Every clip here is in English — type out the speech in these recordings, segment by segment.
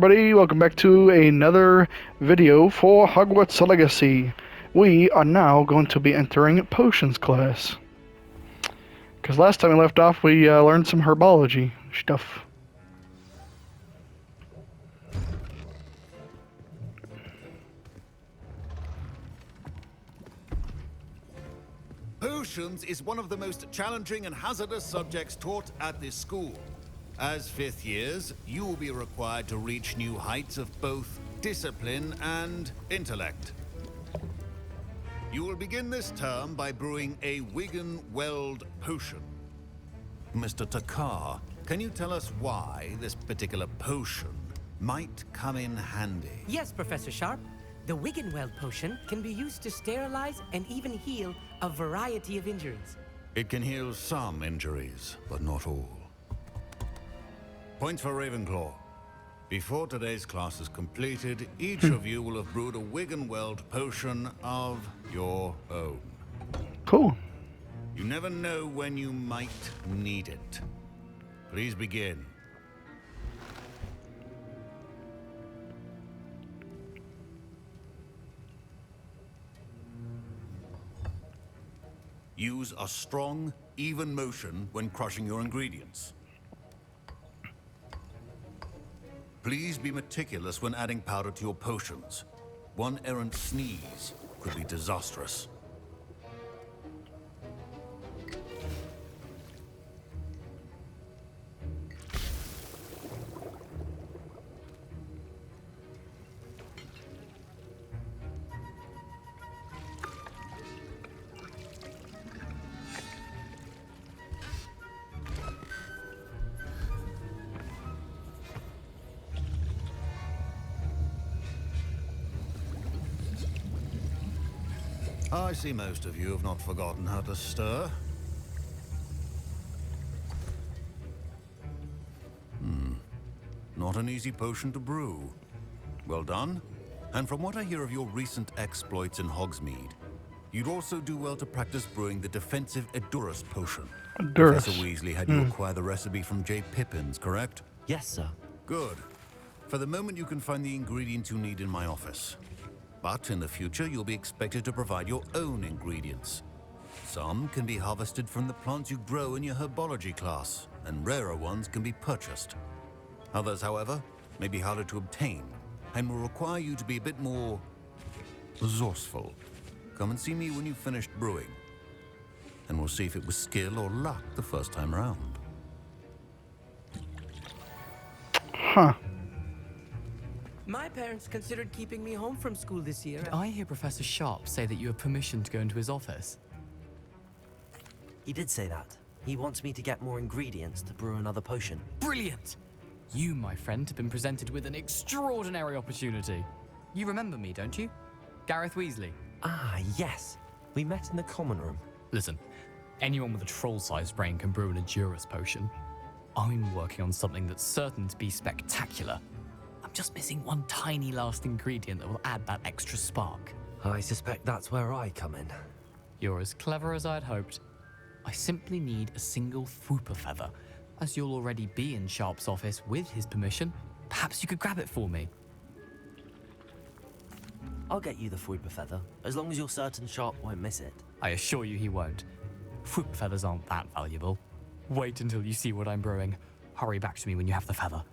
everybody, welcome back to another video for Hogwarts Legacy. We are now going to be entering Potions class. Because last time we left off, we learned some herbology stuff. Potions is one of the most challenging and hazardous subjects taught at this school. As fifth years, you will be required to reach new heights of both discipline and intellect. You will begin this term by brewing a Wiggenweld potion. Mr. Takar, can you tell us why this particular potion might come in handy? Yes, Professor Sharp. The Wiggenweld potion can be used to sterilize and even heal a variety of injuries. It can heal some injuries, but not all. Points for Ravenclaw. Before today's class is completed, each of you will have brewed a Wiggenweld potion of your own. Cool. You never know when you might need it. Please begin. Use a strong, even motion when crushing your ingredients. Please be meticulous when adding powder to your potions. One errant sneeze could be disastrous. I see most of you have not forgotten how to stir. Not an easy potion to brew. Well done. And from what I hear of your recent exploits in Hogsmeade, you'd also do well to practice brewing the defensive Edurus potion. Edurus. Professor Weasley had you acquire the recipe from J. Pippins, correct? Yes, sir. Good. For the moment, you can find the ingredients you need in my office. But in the future, you'll be expected to provide your own ingredients. Some can be harvested from the plants you grow in your herbology class, and rarer ones can be purchased. Others, however, may be harder to obtain, and will require you to be a bit more resourceful. Come and see me when you've finished brewing, and we'll see if it was skill or luck the first time around. Huh. My parents considered keeping me home from school this year. Did I hear Professor Sharp say that you have permission to go into his office? He did say that. He wants me to get more ingredients to brew another potion. Brilliant! You, my friend, have been presented with an extraordinary opportunity. You remember me, don't you? Gareth Weasley. Ah, yes. We met in the common room. Listen, anyone with a troll-sized brain can brew an Edurus potion. I'm working on something that's certain to be spectacular. I'm just missing one tiny last ingredient that will add that extra spark. I suspect that's where I come in. You're as clever as I'd hoped. I simply need a single Fwooper feather. As you'll already be in Sharp's office with his permission, perhaps you could grab it for me. I'll get you the Fwooper feather, as long as you're certain Sharp won't miss it. I assure you he won't. Fwooper feathers aren't that valuable. Wait until you see what I'm brewing. Hurry back to me when you have the feather.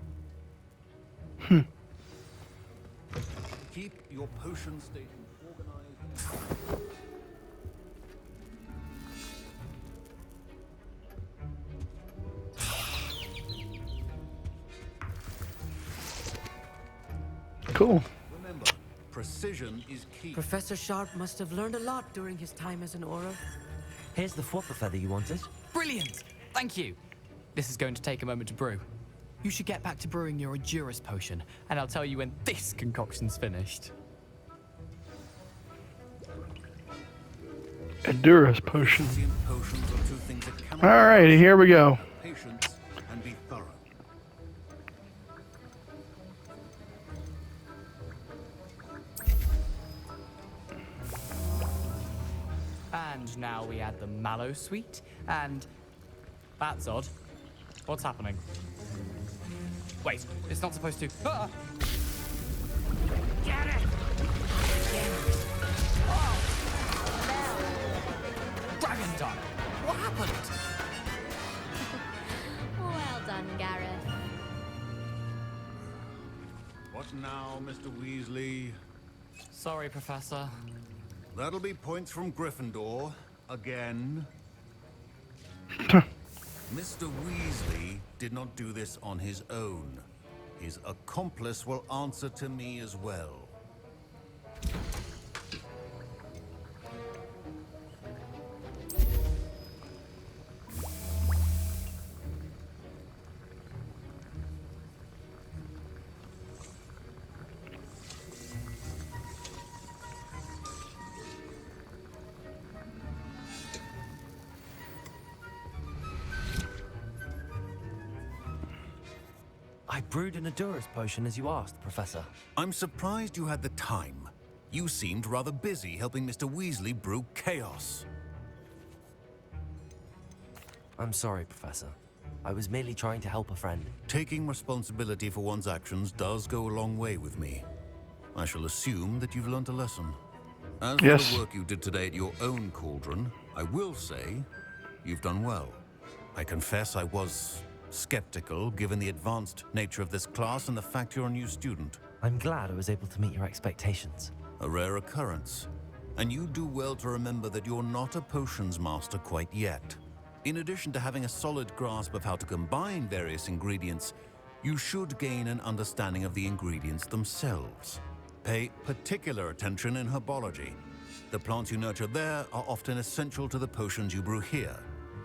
Keep your potion station organized. Cool. Remember, precision is key. Professor Sharp must have learned a lot during his time as an Auror. Here's the Fwooper feather you wanted. Brilliant! Thank you. This is going to take a moment to brew. You should get back to brewing your Edurus potion, and I'll tell you when this concoction's finished. Edurus potion. Potions are two things that cannot Alright, here we go. patience and be thorough. And now we add the mallow sweet, and... That's odd. What's happening? Wait, it's not supposed to. Ah! Get it! Dragon done. What happened? Well done, Gareth. What now, Mr. Weasley? Sorry, Professor. That'll be points from Gryffindor. Again. Mr. Weasley did not do this on his own. His accomplice will answer to me as well. I brewed an Adurus potion as you asked, Professor. I'm surprised you had the time. You seemed rather busy helping Mr. Weasley brew chaos. I'm sorry, Professor. I was merely trying to help a friend. Taking responsibility for one's actions does go a long way with me. I shall assume that you've learnt a lesson. As for Yes. the work you did today at your own cauldron, I will say you've done well. I confess I was skeptical given the advanced nature of this class and the fact you're a new student. I'm glad I was able to meet your expectations. A rare occurrence. And you do well to remember that you're not a potions master quite yet. In addition to having a solid grasp of how to combine various ingredients, you should gain an understanding of the ingredients themselves. Pay particular attention in herbology. The plants you nurture there are often essential to the potions you brew here.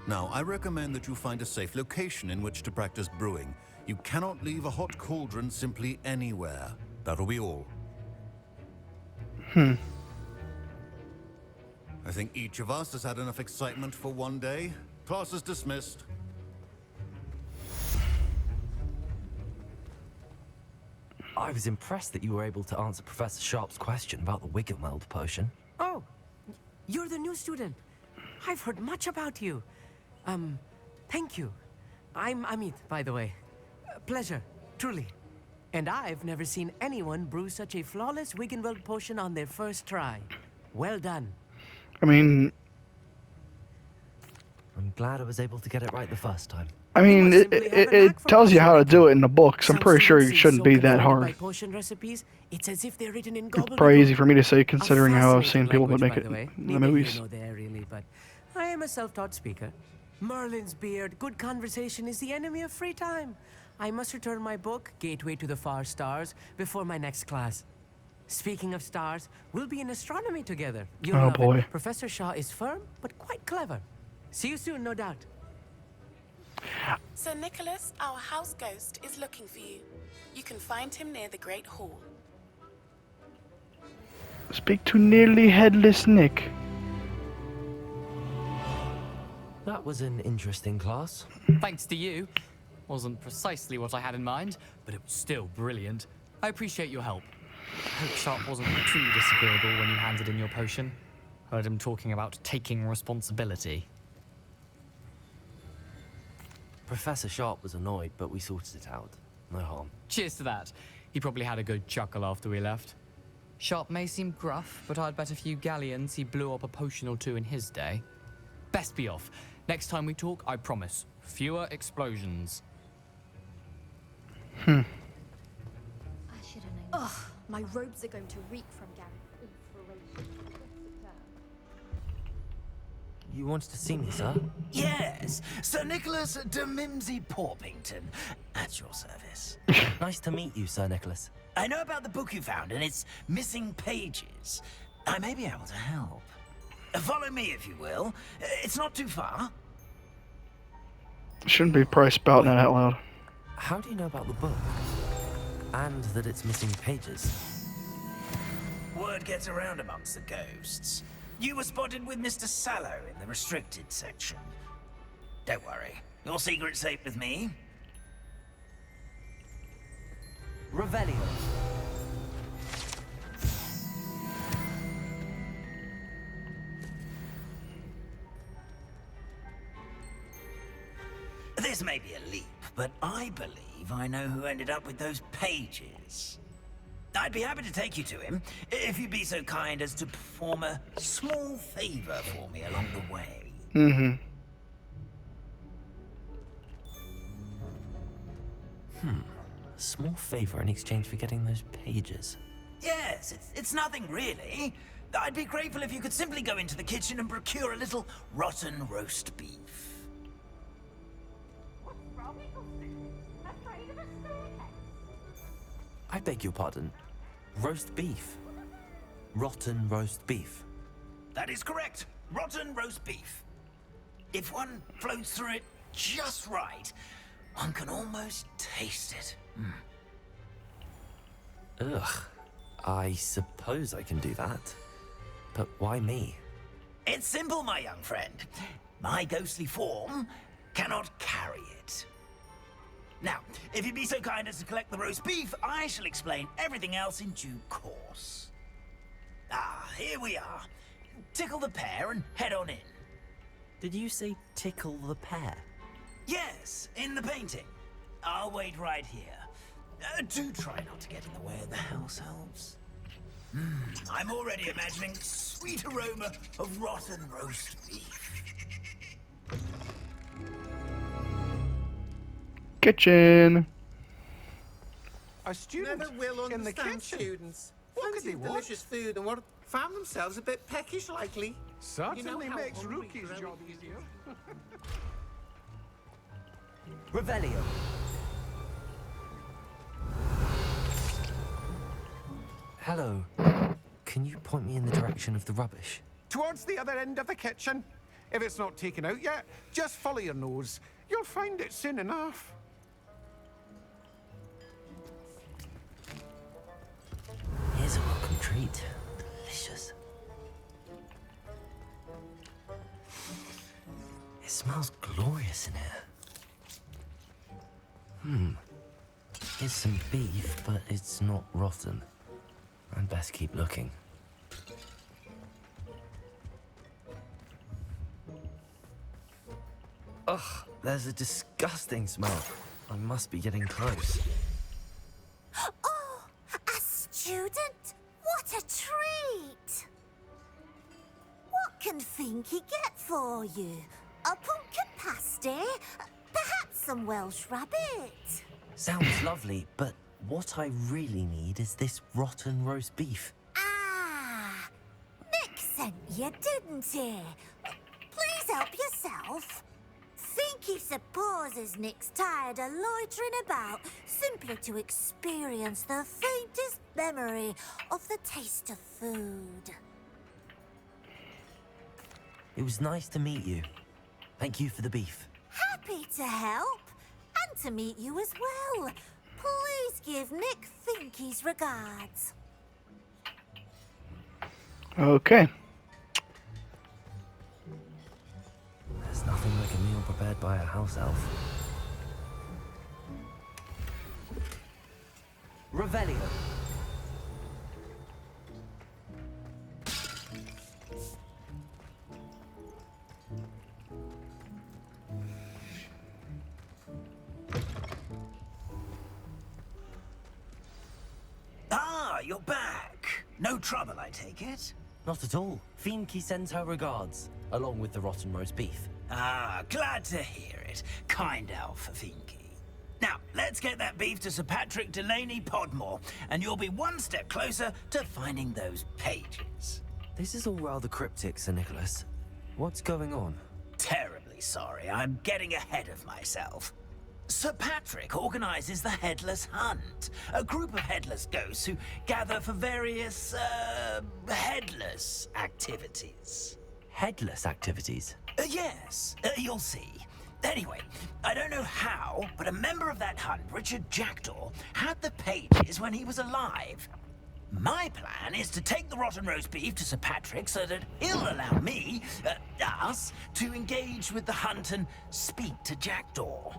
Now, I recommend that you find a safe location in which to practice brewing. You cannot leave a hot cauldron simply anywhere. That'll be all. I think each of us has had enough excitement for one day. Class is dismissed. I was impressed that you were able to answer Professor Sharp's question about the Wiggenweld potion. Oh, you're the new student. I've heard much about you. Thank you. I'm Amit, by the way. Pleasure, truly. And I've never seen anyone brew such a flawless Wiggenweld potion on their first try. Well done. I mean, I'm glad I was able to get it right the first time. it tells you how to do it in the books. I'm pretty sure it shouldn't be that hard. Potion recipes, it's as if they're written in It's probably easy for me to say, considering how I've seen people language, make by it the way. in the Neither movies. here nor there, really, but I am a self-taught speaker. Merlin's beard, good conversation is the enemy of free time. I must return my book, Gateway to the Far Stars, before my next class. Speaking of stars, we'll be in astronomy together. You'll Oh, love boy. it. Professor Shaw is firm, but quite clever. See you soon, no doubt. Sir Nicholas, our house ghost, is looking for you. You can find him near the Great Hall. Speak to nearly headless Nick. That was an interesting class. Thanks to you. Wasn't precisely what I had in mind, but it was still brilliant. I appreciate your help. Hope Sharp wasn't too disagreeable when you handed in your potion. Heard him talking about taking responsibility. Professor Sharp was annoyed, but we sorted it out. No harm. Cheers to that. He probably had a good chuckle after we left. Sharp may seem gruff, but I'd bet a few galleons he blew up a potion or two in his day. Best be off. Next time we talk, I promise, fewer explosions. I should have known. Ugh, my robes are going to reek from Gareth. Inspiration. You wanted to see me, sir? Yes, Sir Nicholas de Mimsy Porpington, at your service. Nice to meet you, Sir Nicholas. I know about the book you found and its missing pages. I may be able to help. Follow me, if you will. It's not too far. Shouldn't be probably spouting that out loud. How do you know about the book? And that it's missing pages? Word gets around amongst the ghosts. You were spotted with Mr. Sallow in the restricted section. Don't worry, your secret's safe with me. Revelio. This may be a leap, but I believe I know who ended up with those pages. I'd be happy to take you to him, if you'd be so kind as to perform a small favor for me along the way. Mm-hmm. A small favor in exchange for getting those pages. Yes, it's nothing really. I'd be grateful if you could simply go into the kitchen and procure a little rotten roast beef. I beg your pardon. Roast beef. Rotten roast beef. That is correct. Rotten roast beef. If one floats through it just right, one can almost taste it. Ugh. I suppose I can do that. But why me? It's simple, my young friend. My ghostly form cannot carry it. Now, if you'd be so kind as to collect the roast beef, I shall explain everything else in due course. Ah, here we are. Tickle the pear and head on in. Did you say tickle the pear? Yes, in the painting. I'll wait right here. Do try not to get in the way of the house elves. I'm already imagining sweet aroma of rotten roast beef. Kitchen. Our students Never will in the understand kitchen. students. What could Fancy they want? delicious food and what found themselves a bit peckish likely. Certainly how makes hungry Rookie's Chloe job is. easier. Revelio. Hello. Can you point me in the direction of the rubbish? Towards the other end of the kitchen. If it's not taken out yet, just follow your nose. You'll find it soon enough. Here's a welcome treat. Delicious. It smells glorious in here. Here's some beef, but it's not rotten. I'd best keep looking. Ugh, there's a disgusting smell. I must be getting close. Oh, a student? What a treat! What can Finky get for you? A pumpkin pasty? Perhaps some Welsh rabbit? Sounds lovely, but what I really need is this rotten roast beef. Ah, Nick sent you, didn't he? Please help yourself. Finky supposes Nick's tired of loitering about simply to experience the faintest memory of the taste of food. It was nice to meet you. Thank you for the beef. Happy to help, and to meet you as well. Please give Nick Finky's regards. Okay. There's nothing like a meal prepared by a house elf. Revelio. Ah, you're back. No trouble, I take it? Not at all. Finky sends her regards, along with the rotten roast beef. Ah, glad to hear it. Kind elf, Finky. Now, let's get that beef to Sir Patrick Delaney Podmore, and you'll be one step closer to finding those pages. This is all rather cryptic, Sir Nicholas. What's going on? Terribly sorry, I'm getting ahead of myself. Sir Patrick organizes the Headless Hunt, a group of headless ghosts who gather for various, headless activities. Headless activities? Yes, you'll see. Anyway, I don't know how, but a member of that hunt, Richard Jackdaw, had the pages when he was alive. My plan is to take the rotten roast beef to Sir Patrick so that he'll allow me, us, to engage with the hunt and speak to Jackdaw.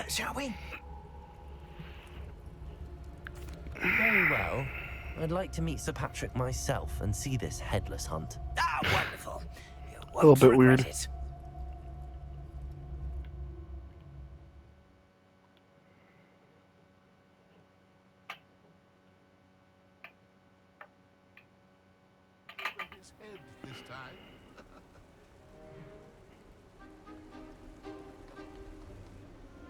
Shall we? Very well. I'd like to meet Sir Patrick myself and see this headless hunt. Ah, wonderful. You A little won't bit regret weird. it. head this time.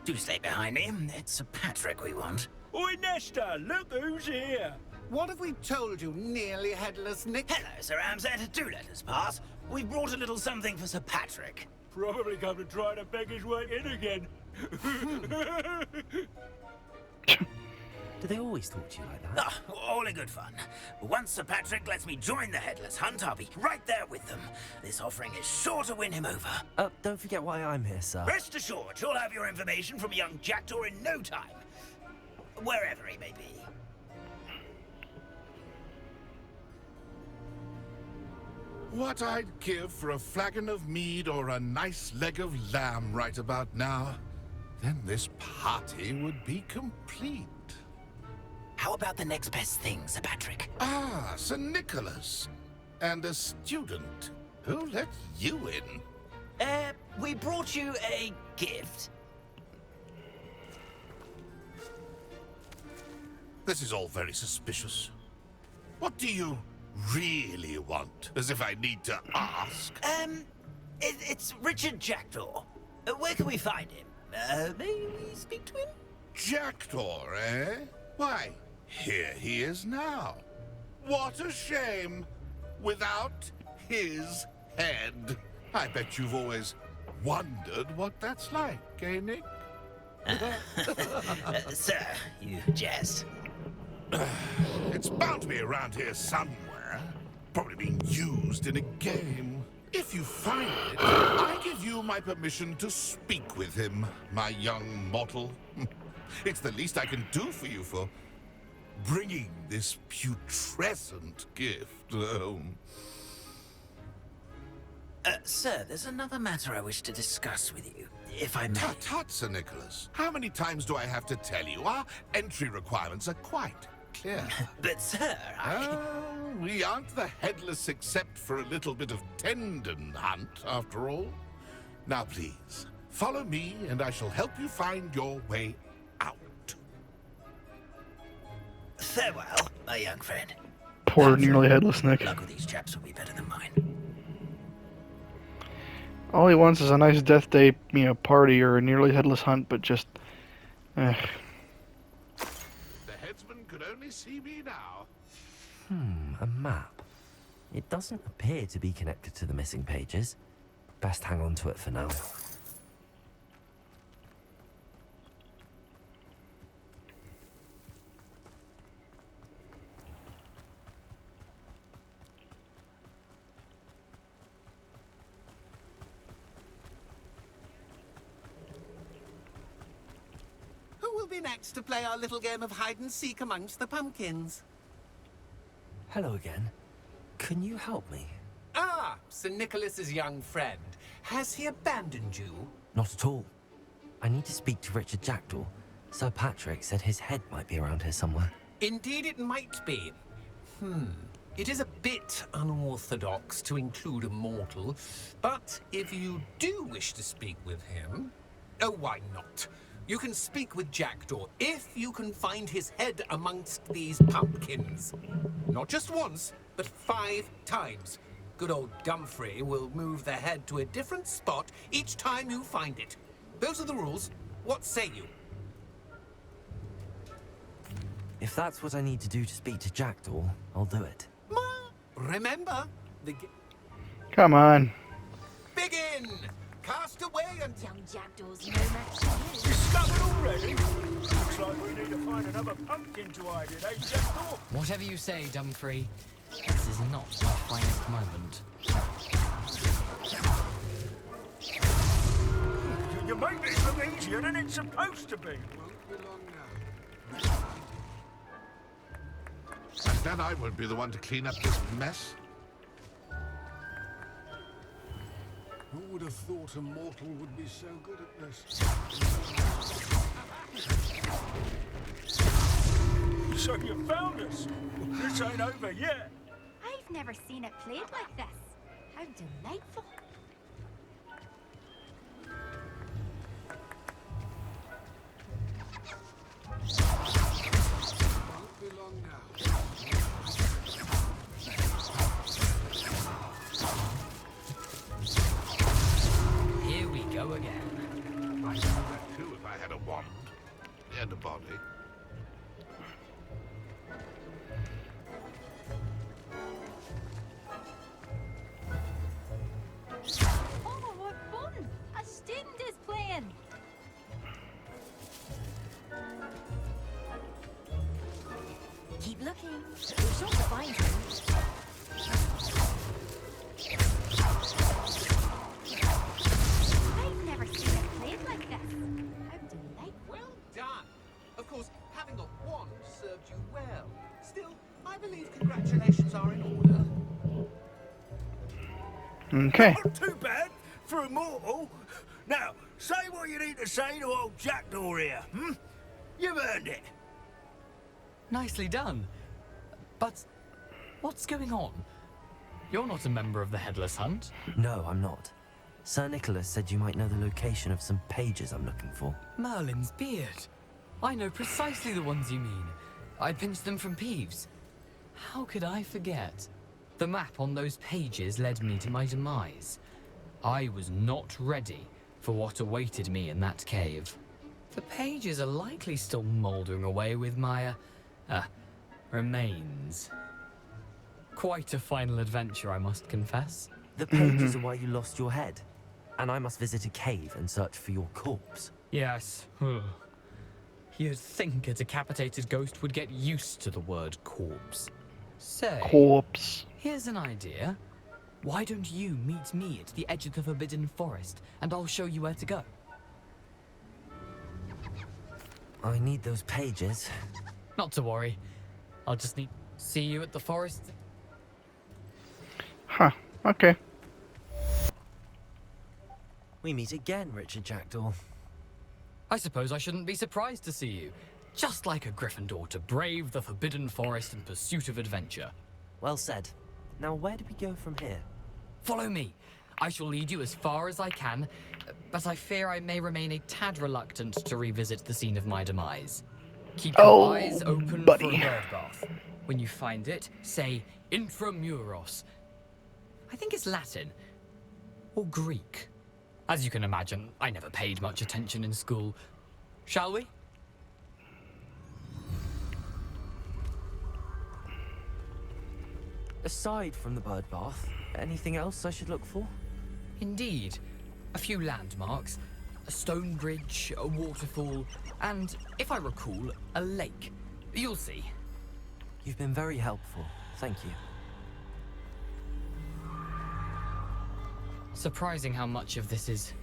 Do stay behind me. It's Sir Patrick we want. Oi, Nesta, look who's here. What have we told you, nearly headless Nick? Hello, Sir Ramsett. Do let us pass. We brought a little something for Sir Patrick. Probably come to try to beg his way in again. Do they always talk to you like that? Ah, all in good fun. Once Sir Patrick lets me join the Headless Hunt, I'll be right there with them. This offering is sure to win him over. Don't forget why I'm here, sir. Rest assured, you'll have your information from young Jackdaw in no time. Wherever he may be. What I'd give for a flagon of mead or a nice leg of lamb right about now. Then this party would be complete. How about the next best thing, Sir Patrick? Ah, Sir Nicholas. And a student. Who let you in? We brought you a gift. This is all very suspicious. What do you really want? As if I need to ask. It's Richard Jackdaw. Where can we find him? May we speak to him? Jackdaw, eh? Why, here he is now. What a shame. Without his head. I bet you've always wondered what that's like, eh, Nick? Sir, you jest. It's bound to be around here somewhere. Probably being used in a game. If you find it, I give you my permission to speak with him, my young mortal. It's the least I can do for you for bringing this putrescent gift home. Sir, there's another matter I wish to discuss with you, if I may. Tut, Sir Nicholas. How many times do I have to tell you? Our entry requirements are quite clear. But, sir, we aren't the headless except for a little bit of tendon hunt, after all. Now, please, follow me, and I shall help you find your way out. Farewell, my young friend. Poor nearly headless Nick. Luck with these chaps will be better than mine. All he wants is a nice death day, party or a nearly headless hunt, but just, The headsman could only see me now. A map. It doesn't appear to be connected to the missing pages. Best hang on to it for now. Who will be next to play our little game of hide-and-seek amongst the pumpkins? Hello again. Can you help me? Ah, Sir Nicholas's young friend. Has he abandoned you? Not at all. I need to speak to Richard Jackdaw. Sir Patrick said his head might be around here somewhere. Indeed it might be. It is a bit unorthodox to include a mortal, but if you do wish to speak with him... Oh, why not? You can speak with Jackdaw if you can find his head amongst these pumpkins. Not just once, but 5 times. Good old Dumfrey will move the head to a different spot each time you find it. Those are the rules. What say you? If that's what I need to do to speak to Jackdaw, I'll do it. Remember, come on. begin! Cast away and... Young Jackdaw's no match to you. Discovered already? Looks like we need to find another pumpkin to hide in, eh, Jackdaw? Whatever you say, Dumfrey. This is not my finest moment. You make this look easier than it's supposed to be. And then I won't be the one to clean up this mess. Who would have thought a mortal would be so good at this? So you found us. This ain't over yet. I've never seen it played like this. How delightful. Won't be long now. Keep looking. We're sure to find him. I've never seen it played like this. How delightful. Well done. Of course, having a wand served you well. Still, I believe congratulations are in order. Okay. Not too bad for a mortal. Now, say what you need to say to old Jackdaw here, hmm? You've earned it. Nicely done. But what's going on? You're not a member of the Headless Hunt. No, I'm not. Sir Nicholas said you might know the location of some pages I'm looking for. Merlin's beard. I know precisely the ones you mean. I pinched them from Peeves. How could I forget? The map on those pages led me to my demise. I was not ready for what awaited me in that cave. The pages are likely still mouldering away with my, remains. Quite a final adventure, I must confess. The pages are why you lost your head, and I must visit a cave and search for your corpse. Yes. You'd think a decapitated ghost would get used to the word corpse. Say, Corpse. here's an idea. Why don't you meet me at the edge of the Forbidden Forest, and I'll show you where to go? I need those pages. Not to worry. I'll just need to see you at the forest. Huh. Okay. We meet again, Richard Jackdaw. I suppose I shouldn't be surprised to see you. Just like a Gryffindor to brave the Forbidden Forest in pursuit of adventure. Well said. Now, where do we go from here? Follow me. I shall lead you as far as I can, but I fear I may remain a tad reluctant to revisit the scene of my demise. Keep your eyes open for a bird bath. When you find it, say Intramuros. I think it's Latin. Or Greek. As you can imagine, I never paid much attention in school. Shall we? Aside from the bird bath, anything else I should look for? Indeed. A few landmarks, a stone bridge, a waterfall, and, if I recall, a lake. You'll see. You've been very helpful. Thank you. Surprising how much of this is,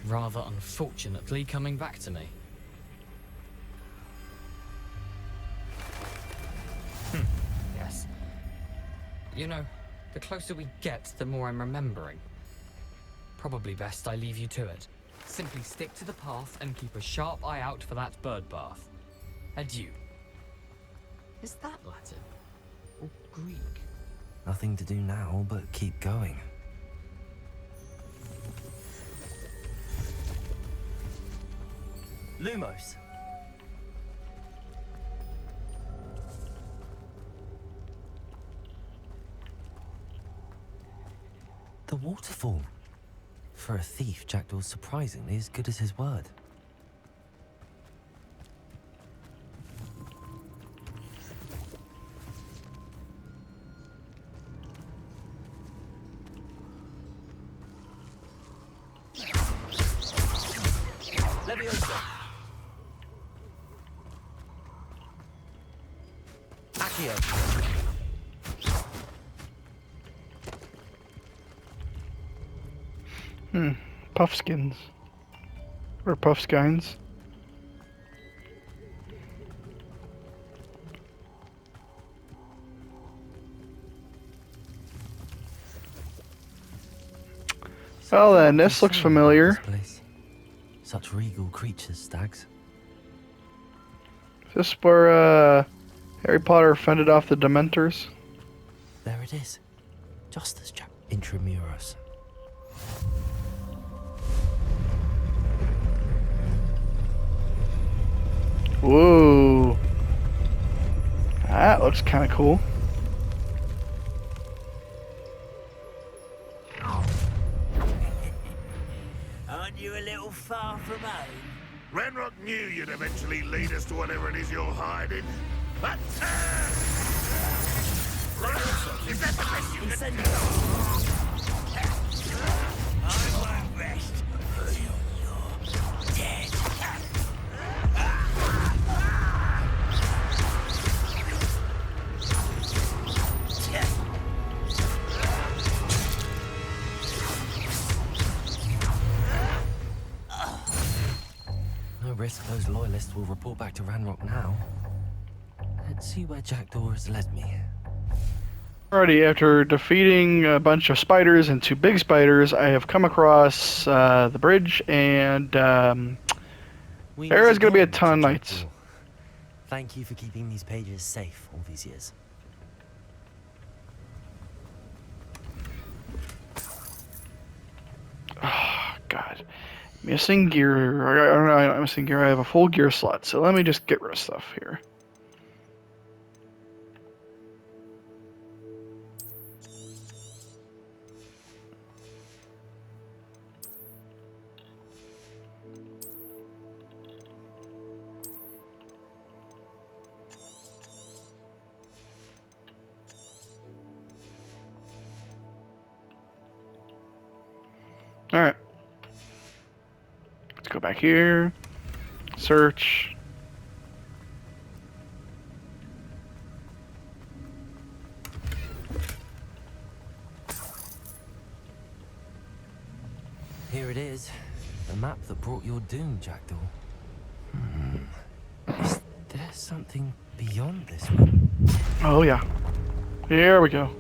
rather unfortunately, coming back to me. Yes. You know, the closer we get, the more I'm remembering. Probably best I leave you to it. Simply stick to the path and keep a sharp eye out for that bird bath. Adieu. Is that Latin? Or Greek? Nothing to do now but keep going. Lumos. The waterfall. For a thief, Jackdaw's surprisingly as good as his word. Leviosa. Accio. Puffskins. Or Puffskines. Well then, this looks familiar. Such regal creatures, stags. Is this where Harry Potter fended off the Dementors? There it is. Just as Jack Intramuros. Whoa. That looks kind of cool. Aren't you a little far from home? Renrock knew you'd eventually lead us to whatever it is you're hiding. But is that the best you can do? I won't rest until you're dead. analyst will report back to Ranrock now. Let's see where Jackdaw has led me. Alrighty, after defeating a bunch of spiders and 2 big spiders, I have come across the bridge, and there is going to be a ton of knights. Thank you for keeping these pages safe all these years. Oh, God. Missing gear. I don't know, I'm missing gear. I have a full gear slot, so let me just get rid of stuff here. Alright. Let's go back here. Search. Here it is. The map that brought your doom, Jackdaw. Is there something beyond this one? Oh, yeah. Here we go.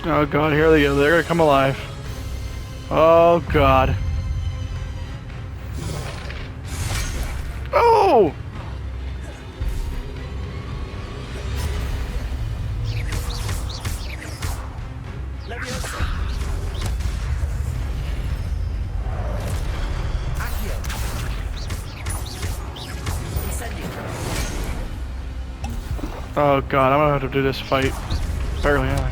Oh god, here they go. They're gonna come alive. Oh god. Oh! Oh god, I'm gonna have to do this fight fairly on.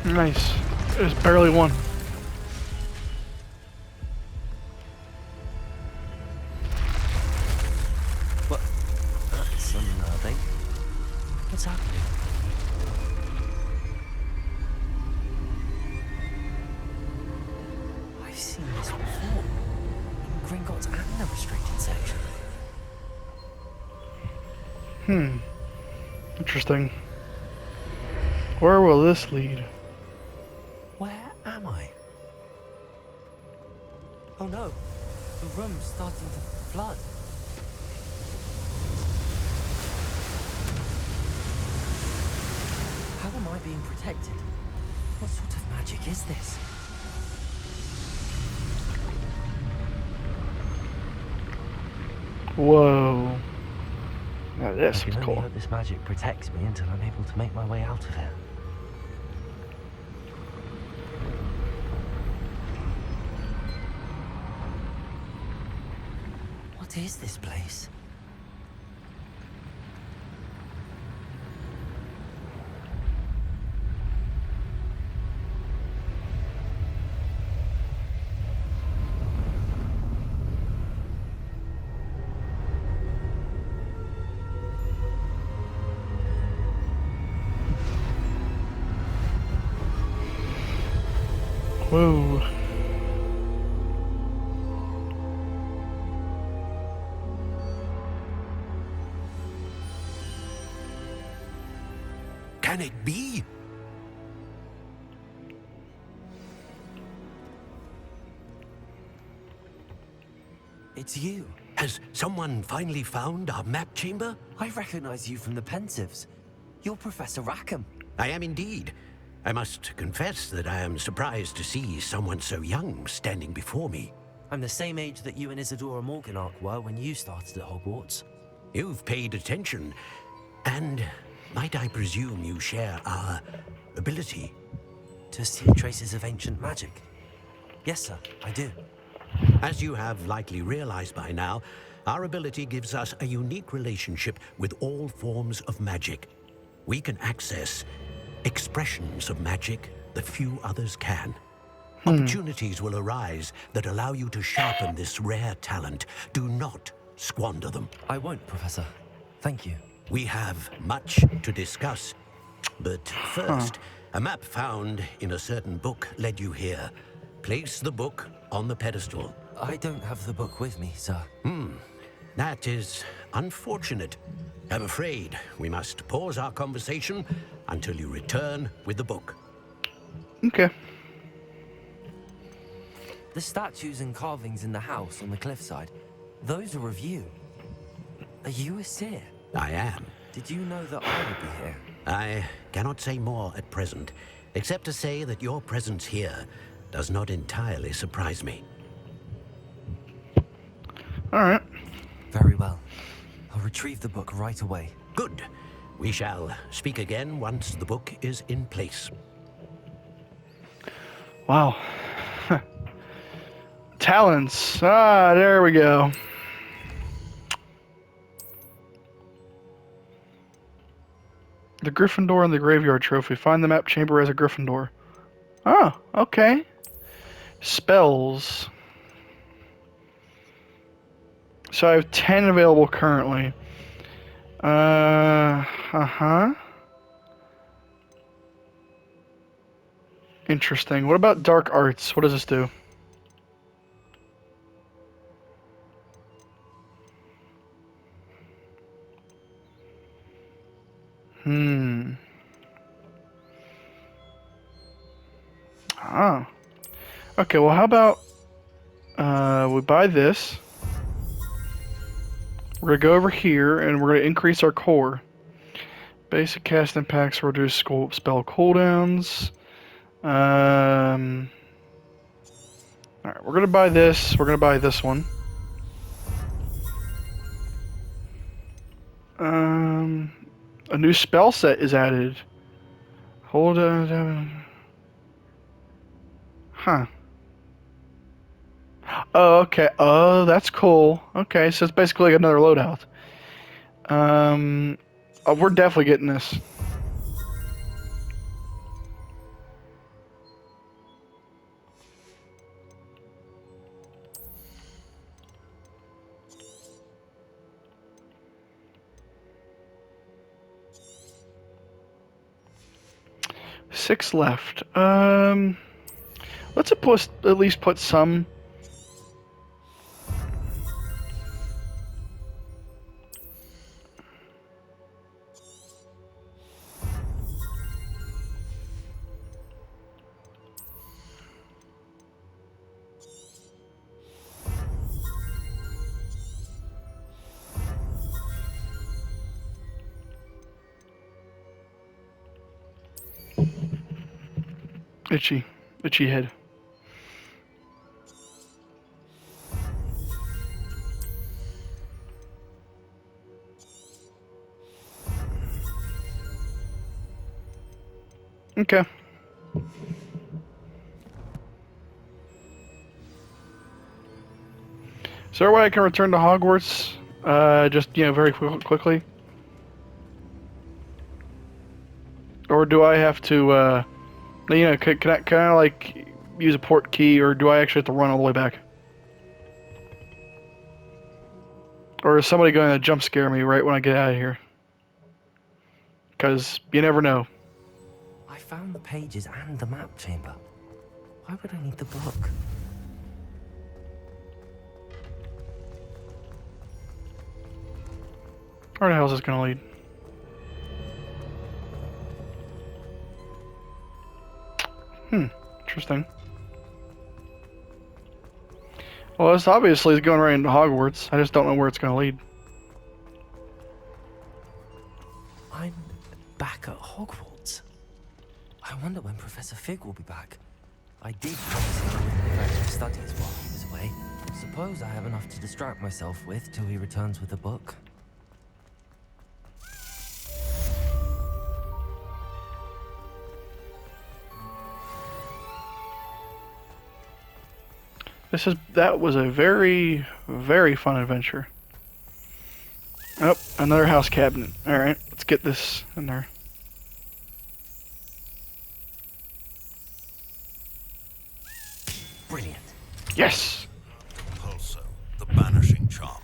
Nice. There's barely one. What? Something. What's happening? I've seen this before. In Gringotts and the restricted section. Interesting. Where will this lead? Where am I? Oh no, the room's starting to flood. How am I being protected? What sort of magic is this? Whoa. Now this I can is only cool. hope this magic protects me until I'm able to make my way out of here. What is this place? Whoa. Can it be? It's you. Has someone finally found our map chamber? I recognize you from the Pensives. You're Professor Rackham. I am indeed. I must confess that I am surprised to see someone so young standing before me. I'm the same age that you and Isadora Morganach were when you started at Hogwarts. You've paid attention, and might I presume you share our ability? To see traces of ancient magic? Yes, sir, I do. As you have likely realized by now, our ability gives us a unique relationship with all forms of magic. We can access expressions of magic that few others can. Opportunities will arise that allow you to sharpen this rare talent. Do not squander them. I won't, Professor. Thank you. We have much to discuss. But first, a map found in a certain book led you here. Place the book on the pedestal. I don't have the book with me, sir. That is unfortunate. I'm afraid we must pause our conversation until you return with the book. Okay. The statues and carvings in the house on the cliffside, those are of you. Are you a seer? I am. Did you know that I would be here? I cannot say more at present, except to say that your presence here does not entirely surprise me. Alright. Very well. I'll retrieve the book right away. Good. We shall speak again once the book is in place. Wow. Talents. Ah, there we go. The Gryffindor and the Graveyard Trophy. Find the map chamber as a Gryffindor. Oh, okay. Spells. So I have 10 available currently. Interesting. What about Dark Arts? What does this do? Ah. Okay, well how about we buy this. We're gonna go over here and we're gonna increase our core. Basic cast impacts, reduce spell cooldowns. Alright, we're gonna buy this. We're gonna buy this one. A new spell set is added. Hold on. Huh. Oh, okay. Oh, that's cool. Okay, so it's basically like another loadout. Oh, we're definitely getting this. Six left. Let's at least put some. Itchy head. Okay. Is there a way I can return to Hogwarts? Just, very quickly? Or do I have to, can I, like, use a port key, or do I actually have to run all the way back? Or is somebody going to jump scare me right when I get out of here? Because you never know. I found the pages and the map chamber. Why would I need the book? Where the hell is this going to lead? Interesting. Well, this obviously is going right into Hogwarts. I just don't know where it's going to lead. I'm back at Hogwarts. I wonder when Professor Fig will be back. I did promise him I wouldn't neglect my studies while he was away. Suppose I have enough to distract myself with till he returns with a book. That was a very, very fun adventure. Oh, another house cabinet. Alright, let's get this in there. Brilliant. Yes! Pulso, the banishing charm.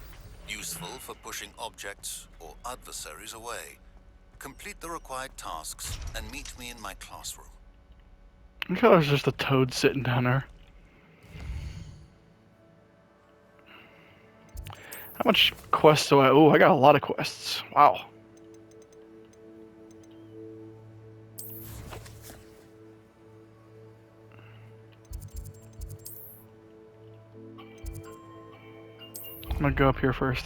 Useful for pushing objects or adversaries away. Complete the required tasks and meet me in my classroom. Look how there's just a toad sitting down there. How much quests do I... Oh, I got a lot of quests. Wow. I'm gonna go up here first.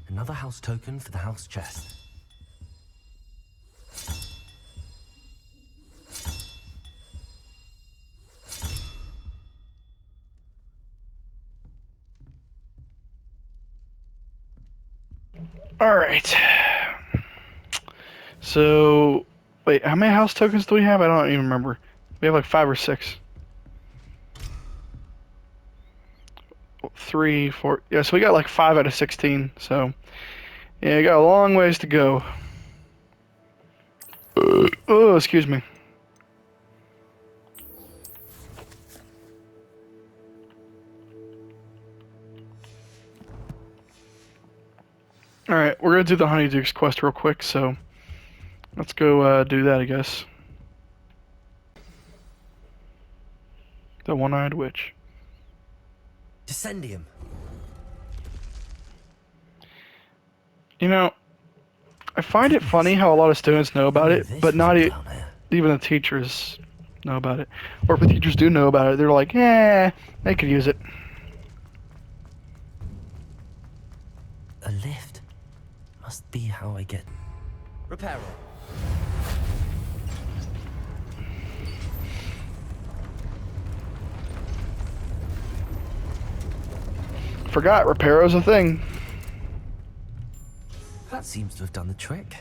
Another house token for the house chest. Alright. So, wait, how many house tokens do we have? I don't even remember. We have like 5 or 6. 3, 4. Yeah, so we got like 5 out of 16. So, yeah, we got a long ways to go. Oh, excuse me. Alright, we're gonna do the Honeyduke's quest real quick, so let's go do that, I guess. The one-eyed witch. Descendium. You know, I find it funny how a lot of students know about it, but not even the teachers know about it. Or if the teachers do know about it, they're like, eh, they could use it. A lift. Must be how I get... Reparo. Forgot, Reparo's a thing. That seems to have done the trick.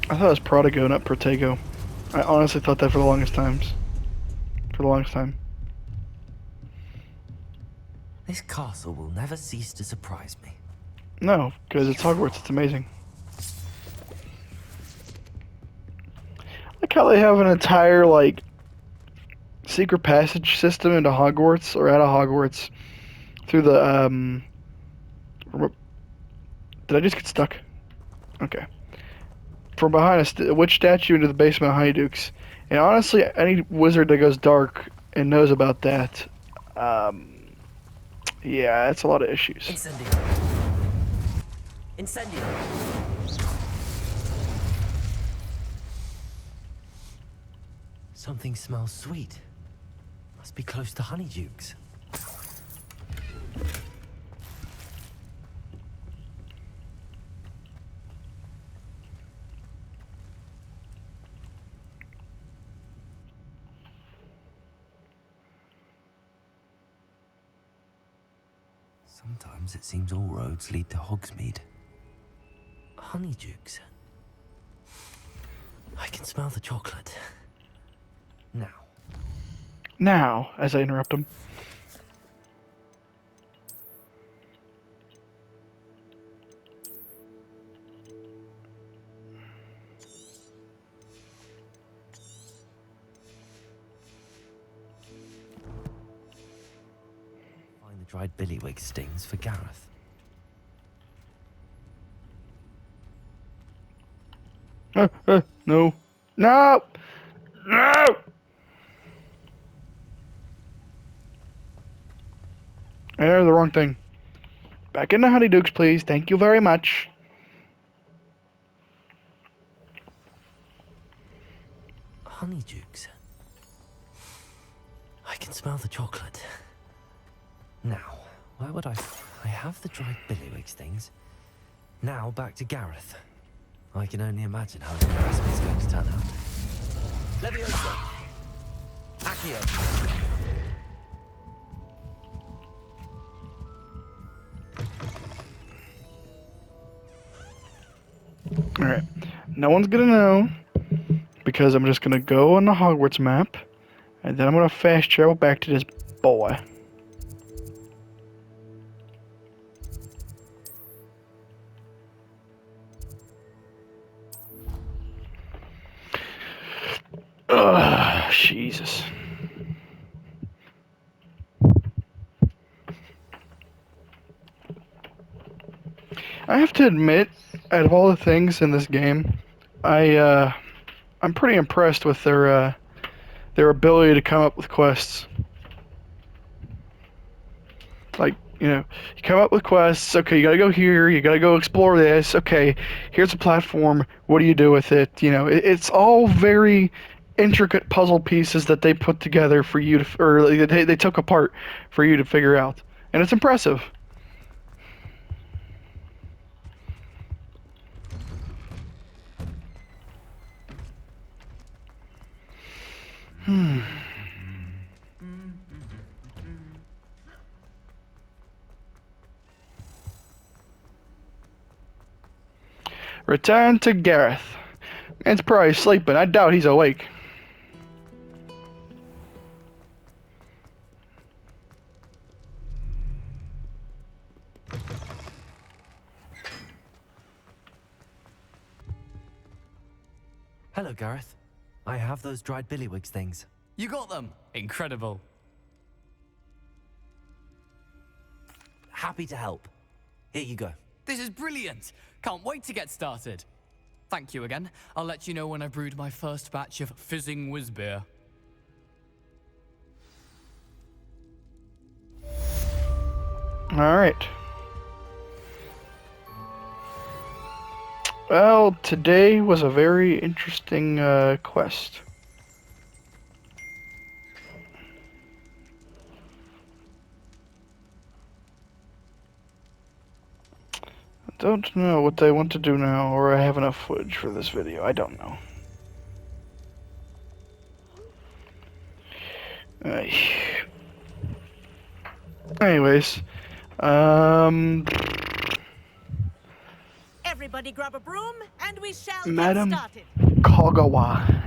I thought it was Prodigo, not Protego. I honestly thought that for the longest time. This castle will never cease to surprise me. No, because it's Hogwarts. It's amazing. I like how they have an entire, like, secret passage system into Hogwarts, or out of Hogwarts, through the, Did I just get stuck? Okay. From behind a witch statue into the basement of Honeydukes. And honestly, any wizard that goes dark and knows about that, yeah, that's a lot of issues. Incendio. Incendio. Something smells sweet. Must be close to Honeydukes. Sometimes it seems all roads lead to Hogsmeade. Honeydukes. I can smell the chocolate. Now, as I interrupt him. Find the dried billywig stings for Gareth. No. No! No! I entered the wrong thing. Back into Honeydukes, please. Thank you very much. Honeydukes. I can smell the chocolate. Now, where would I have the dried billywig stings. Now back to Gareth. I can only imagine how the recipe's going to turn out. Leviosa! Accio! Alright. No one's gonna know, because I'm just gonna go on the Hogwarts map, and then I'm gonna fast travel back to this boy. Ugh, Jesus. I have to admit, out of all the things in this game, I'm pretty impressed with their ability to come up with quests. Like, you know, you come up with quests, okay, you gotta go here, you gotta go explore this, okay, here's a platform, what do you do with it? You know, it's all very intricate puzzle pieces that they put together for you to, or they took apart for you to figure out. And it's impressive. Return to Gareth. Man's probably sleeping. I doubt he's awake. Hello, Gareth. I have those dried billywig things. You got them! Incredible. Happy to help. Here you go. This is brilliant! Can't wait to get started. Thank you again. I'll let you know when I've brewed my first batch of fizzing whiz-beer. Alright. Well, today was a very interesting quest. I don't know what they want to do now, or I have enough footage for this video. I don't know. Anyways, Everybody grab a broom, and we shall Madam get started. Kagawa.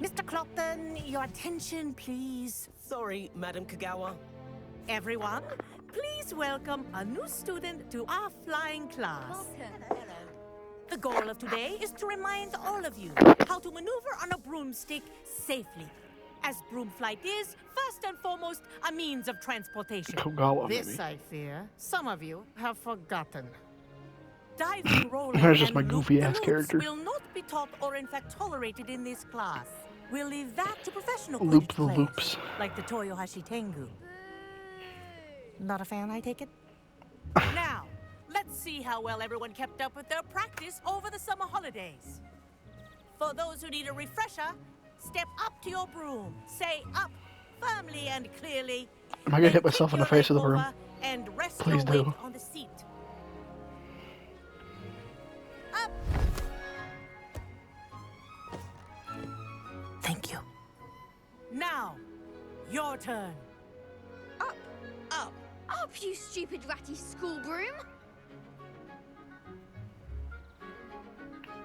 Mr. Clopton, your attention, please. Sorry, Madam Kagawa. Everyone, please welcome a new student to our flying class. Welcome. The The goal of today is to remind all of you how to maneuver on a broomstick safely. As broom flight is, first and foremost, a means of transportation. Kogawa, This, maybe. I fear, some of you have forgotten. Diving, rolling, That's just and my goofy-ass loop-the-loops character. will not be taught or in fact tolerated in this class. We'll leave that to professional Loop Quidditch the players, loops. like the Toyohashi Tengu. Not a fan, I take it? Now, let's see how well everyone kept up with their practice over the summer holidays. For those who need a refresher, step up to your broom. Say up firmly and clearly. Am I gonna hit myself in the face with the broom? And rest Please your do. weight on the seat. Up. Thank you. Now, your turn. Up, up, up, you stupid ratty school broom.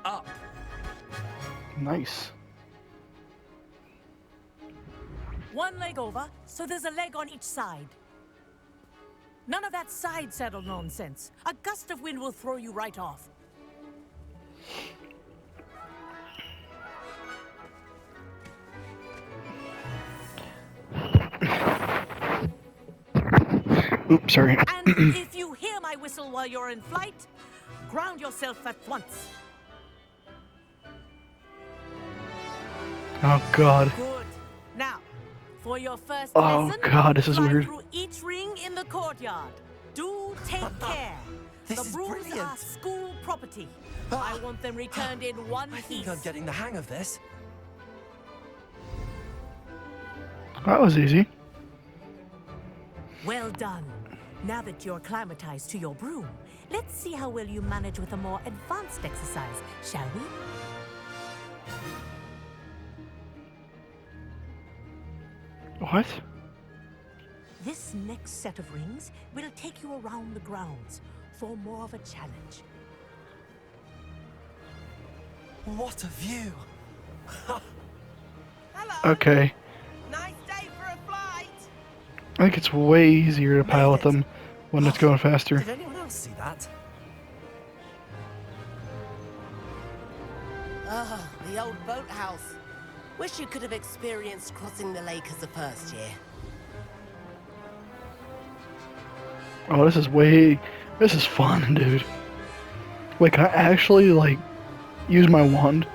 Up. Nice. One leg over, so there's a leg on each side. None of that side saddle nonsense. A gust of wind will throw you right off. Oops, sorry. And if you hear my whistle while you're in flight, ground yourself at once. Oh god. Good. Now, for your first Oh lesson, god, this is fly weird. through each ring in the courtyard. Do take care. This the is brooms brilliant. are school property. I want them returned in one I think piece. I'm getting the hang of this. That was easy. Well done. Now that you're acclimatized to your broom, let's see how well you manage with a more advanced exercise, shall we? What? This next set of rings will take you around the grounds for more of a challenge. What a view! Okay. Nice day for a flight. I think it's way easier to pilot them when it's going faster. Did anyone else see that? Ah, the old boathouse. Wish you could have experienced crossing the lake as the first year. Oh, this is fun, dude. Wait, can I actually, like, use my wand?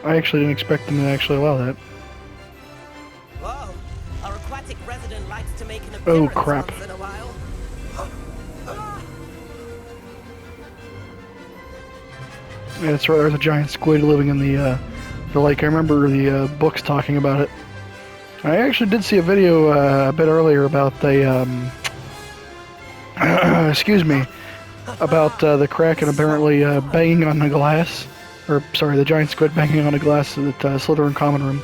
I actually didn't expect them to actually allow that. Whoa, our aquatic resident likes to make an Oh, appearance crap. once in a while. Yeah, that's right, there's a giant squid living in the lake. I remember the books talking about it. I actually did see a video a bit earlier about the, excuse me, about the Kraken apparently banging on the glass. Or, sorry, the giant squid banging on a glass at Slytherin Common Room.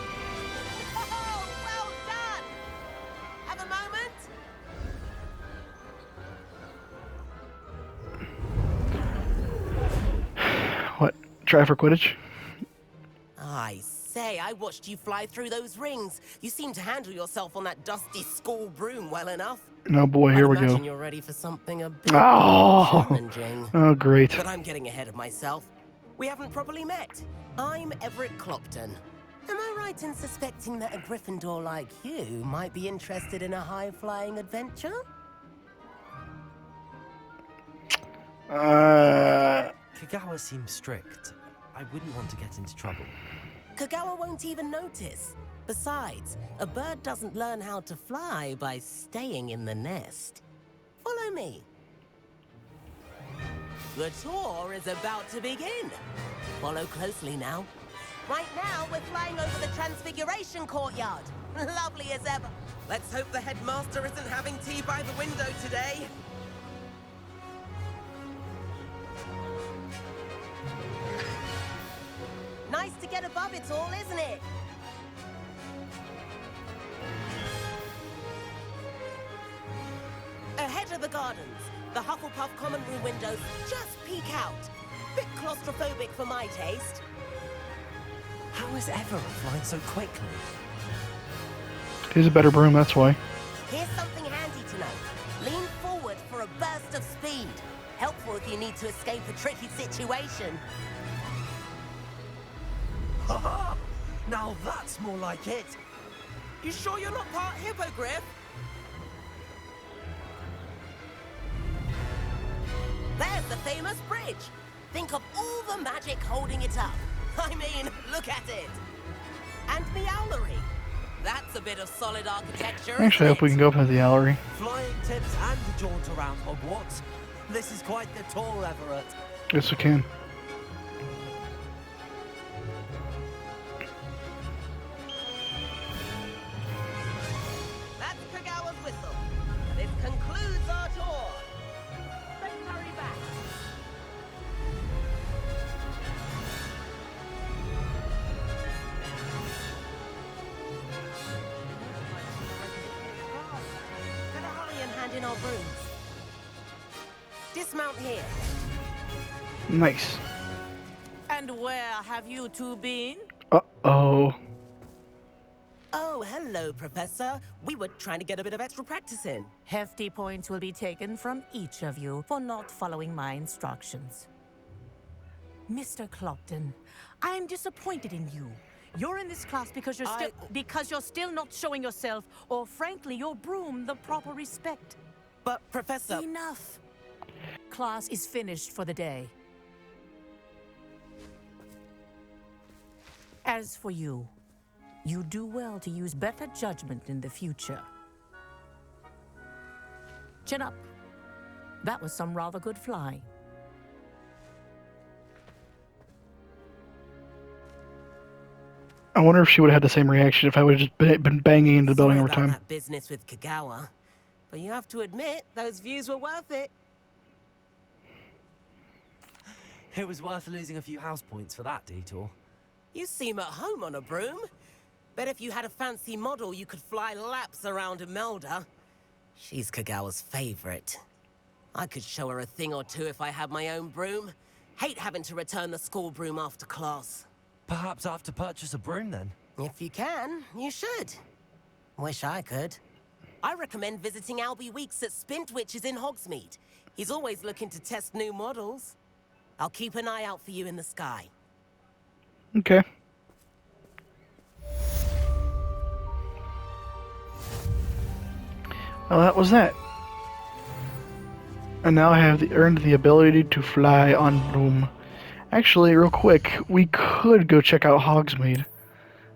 Have a moment? What? Try for Quidditch? I say, I watched you fly through those rings. You seem to handle yourself on that dusty school broom well enough. Oh boy, here we I'd imagine go. you're ready for something a bit Oh! more challenging. Oh, great. But I'm getting ahead of myself. We haven't properly met. I'm Everett Clopton. Am I right in suspecting that a Gryffindor like you might be interested in a high-flying adventure? Kagawa seems strict. I wouldn't want to get into trouble. Kagawa won't even notice. Besides, a bird doesn't learn how to fly by staying in the nest. Follow me. The tour is about to begin. Follow closely now. Right now, we're flying over the Transfiguration Courtyard. Lovely as ever. Let's hope the headmaster isn't having tea by the window today. Nice to get above it all, isn't it? Ahead of the gardens, the Hufflepuff common room windows just peek out. Bit claustrophobic for my taste. How is Everett flying so quickly? He's a better broom, that's why. Here's something handy to know. Lean forward for a burst of speed. Helpful if you need to escape a tricky situation. Now that's more like it. You sure you're not part hippogriff? There's the famous bridge. Think of all the magic holding it up. I mean, look at it. And the owlery. That's a bit of solid architecture, Actually, I hope we can go up to the gallery. Flying tips and a jaunt around Hogwarts. This is quite the tour, Everett. Yes, we can. That's Kagawa's whistle. This concludes our tour. Let's hurry back. Better hurry and hand in our brooms. Dismount here. Nice. And where have you two been? Uh-oh. Oh, hello, Professor. We were trying to get a bit of extra practice in. Hefty points will be taken from each of you for not following my instructions. Mr. Clopton, I am disappointed in you. You're in this class because you're still not showing yourself, or frankly, your broom the proper respect. But, Professor... Enough. Class is finished for the day. As for you, you do well to use better judgment in the future. Chin up. That was some rather good flying. I wonder if she would have had the same reaction if I would have just been banging into the building over time. That business with Kagawa, but you have to admit those views were worth it. It was worth losing a few house points for that detour. You seem at home on a broom. Bet if you had a fancy model, you could fly laps around Imelda. She's Kagawa's favorite. I could show her a thing or two if I had my own broom. Hate having to return the school broom after class. Perhaps I have to purchase a broom then? If you can, you should. Wish I could. I recommend visiting Albie Weeks at Spintwitches in Hogsmeade. He's always looking to test new models. I'll keep an eye out for you in the sky. Okay. Well, that was that. And now I have earned the ability to fly on broom. Actually, real quick, we could go check out Hogsmeade.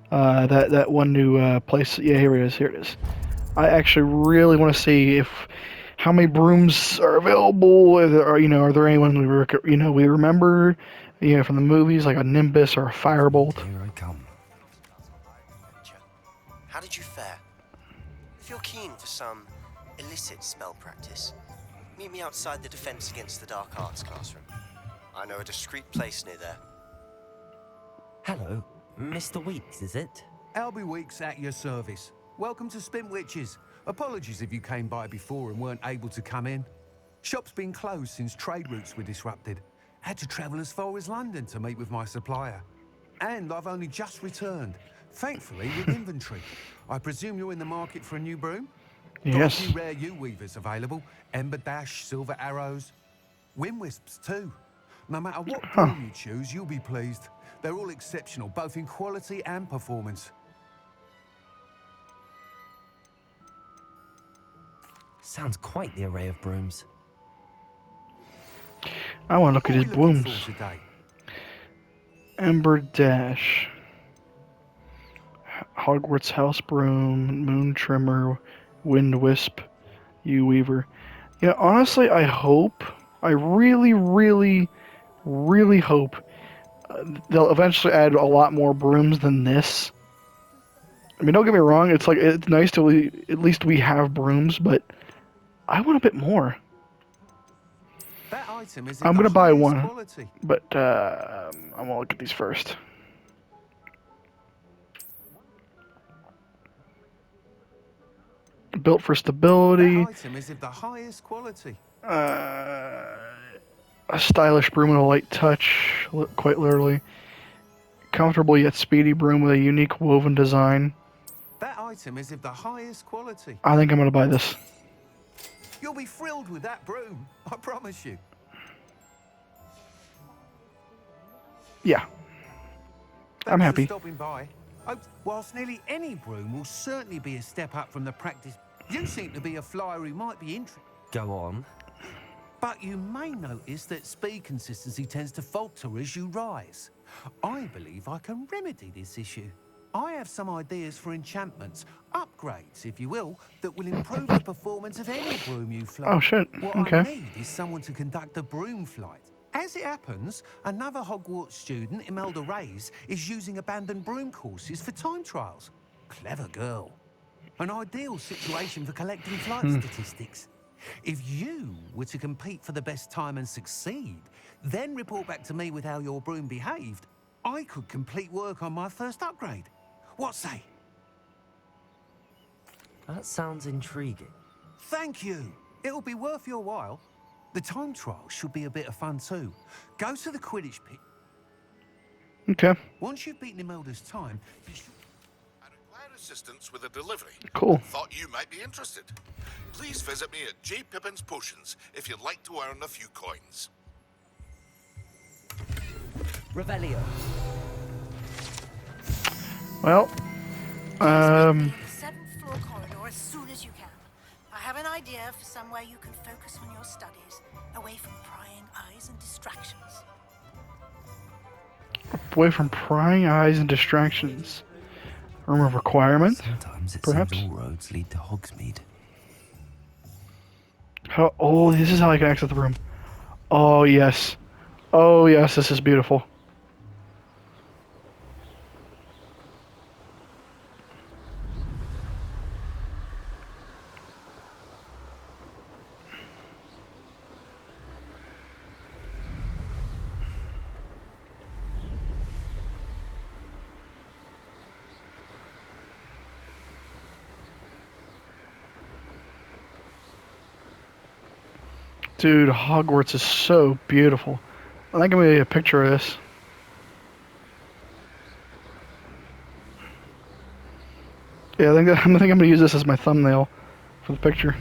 That one new place. Yeah, here it is. Here it is. I actually really want to see how many brooms are available. Are there anyone we remember, from the movies, like a Nimbus or a Firebolt? Here I come. How did you fare? If you're keen for some illicit spell practice, meet me outside the Defense Against the Dark Arts classroom. I know a discreet place near there. Hello, Mr. Weeks, is it? Albie Weeks at your service. Welcome to Spintwitches. Apologies if you came by before and weren't able to come in. Shop's been closed since trade routes were disrupted. Had to travel as far as London to meet with my supplier. And I've only just returned, thankfully with inventory. I presume you're in the market for a new broom? Yes. Got a few rare U-weavers available. Ember Dash, Silver Arrows. Wind Wisps too. No matter what broom you choose, you'll be pleased. They're all exceptional, both in quality and performance. Sounds quite the array of brooms. I want to look at his brooms. Ember Dash. Hogwarts House Broom, Moon Trimmer, Wind Wisp, U-Weaver. Honestly, I really, really, really hope they'll eventually add a lot more brooms than this. I mean, don't get me wrong, it's nice to at least we have brooms, but I want a bit more. That item is I'm gonna buy one, quality. but I'm gonna look at these first. Built for stability. That item is of the highest quality. A stylish broom with a light touch, quite literally. Comfortable yet speedy broom with a unique woven design. That item is of the highest quality. I think I'm gonna buy this. You'll be thrilled with that broom, I promise you. Yeah. I'm Thanks happy. for stopping by. Oh, whilst nearly any broom will certainly be a step up from the practice, you seem to be a flyer who might be interested. Go on. But you may notice that speed consistency tends to falter as you rise. I believe I can remedy this issue. I have some ideas for enchantments, upgrades, if you will, that will improve the performance of any broom you fly. Oh, shit. What Okay. I need is someone to conduct a broom flight. As it happens, another Hogwarts student, Imelda Reyes, is using abandoned broom courses for time trials. Clever girl. An ideal situation for collecting flight statistics. If you were to compete for the best time and succeed, then report back to me with how your broom behaved, I could complete work on my first upgrade. What say? That sounds intriguing. Thank you. It'll be worth your while. The time trial should be a bit of fun too. Go to the Quidditch pit. Okay. Once you've beaten Imelda's time, you should... I require assistance with a delivery. Cool. Thought you might be interested. Please visit me at J. Pippin's Potions if you'd like to earn a few coins. Revelio. Well, The 7th floor corridor as soon as you can. I have an idea for somewhere you can focus on your studies, away from prying eyes and distractions. away from prying eyes and distractions. Room of requirement, Sometimes it perhaps? seems all roads lead to Hogsmeade. How, oh, this is how I can exit the room. Oh, yes. Oh, yes, this is beautiful. Dude, Hogwarts is so beautiful. I think I'm gonna get a picture of this. Yeah, I think I'm gonna use this as my thumbnail for the picture.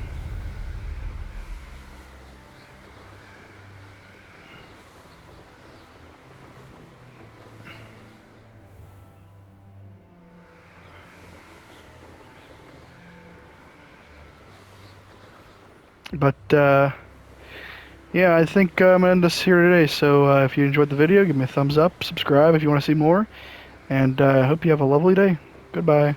But yeah, I think I'm gonna end this here today. So if you enjoyed the video, give me a thumbs up, subscribe if you want to see more, and I hope you have a lovely day. Goodbye.